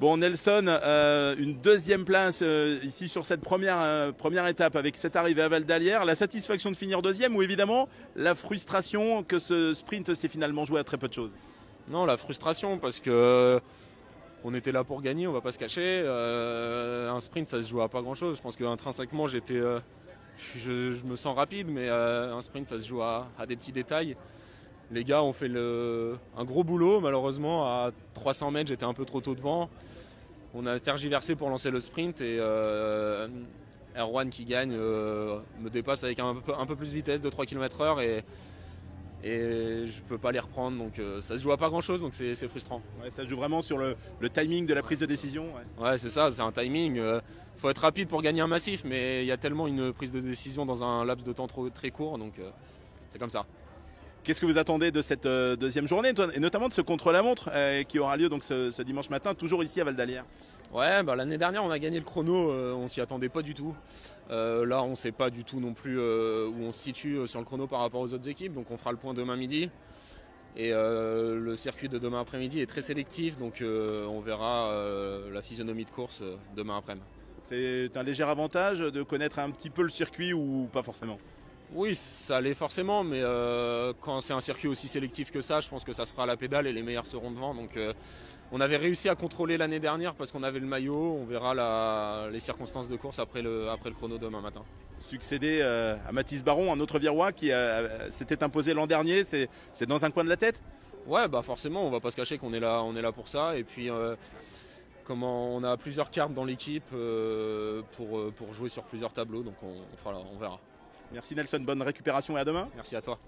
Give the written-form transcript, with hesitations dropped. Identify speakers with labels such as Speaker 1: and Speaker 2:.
Speaker 1: Bon, Nelson, une deuxième place ici sur cette première étape avec cette arrivée à Val d'Alière. La satisfaction de finir deuxième ou évidemment la frustration que ce sprint s'est finalement joué à très peu de choses?
Speaker 2: Non, la frustration parce que on était là pour gagner, on va pas se cacher. Un sprint, ça se joue à pas grand-chose. Je pense qu'intrinsèquement, je me sens rapide, mais un sprint, ça se joue à des petits détails. Les gars ont fait un gros boulot, malheureusement, à 300 mètres, j'étais un peu trop tôt devant. On a tergiversé pour lancer le sprint et Erwan qui gagne me dépasse avec un peu plus de vitesse de 3 km/h et je peux pas les reprendre, donc ça se joue à pas grand chose, donc c'est frustrant.
Speaker 1: Ouais, ça se joue vraiment sur le timing de la prise de décision.
Speaker 2: Ouais, c'est ça, c'est un timing. Faut être rapide pour gagner un massif, mais il y a tellement une prise de décision dans un laps de temps très court, donc c'est comme ça.
Speaker 1: Qu'est-ce que vous attendez de cette deuxième journée, et notamment de ce contre-la-montre qui aura lieu donc ce dimanche matin, toujours ici à Val d'Alière?
Speaker 2: Ouais, bah, l'année dernière on a gagné le chrono, on s'y attendait pas du tout. Là on sait pas du tout non plus où on se situe sur le chrono par rapport aux autres équipes, donc on fera le point demain midi. Et le circuit de demain après-midi est très sélectif, donc on verra la physionomie de course demain après-midi.
Speaker 1: C'est un léger avantage de connaître un petit peu le circuit ou pas forcément?
Speaker 2: Oui, ça l'est forcément, mais quand c'est un circuit aussi sélectif que ça, je pense que ça se fera à la pédale et les meilleurs seront devant. Donc on avait réussi à contrôler l'année dernière parce qu'on avait le maillot. On verra les circonstances de course après le chrono demain matin.
Speaker 1: Succéder à Mathis Baron, un autre Virois qui s'était imposé l'an dernier, c'est dans un coin de la tête?
Speaker 2: Ouais, bah forcément, on va pas se cacher qu'on est là pour ça. Et puis comment on a plusieurs cartes dans l'équipe pour jouer sur plusieurs tableaux, donc on verra.
Speaker 1: Merci Nelson, bonne récupération et à demain.
Speaker 2: Merci à toi.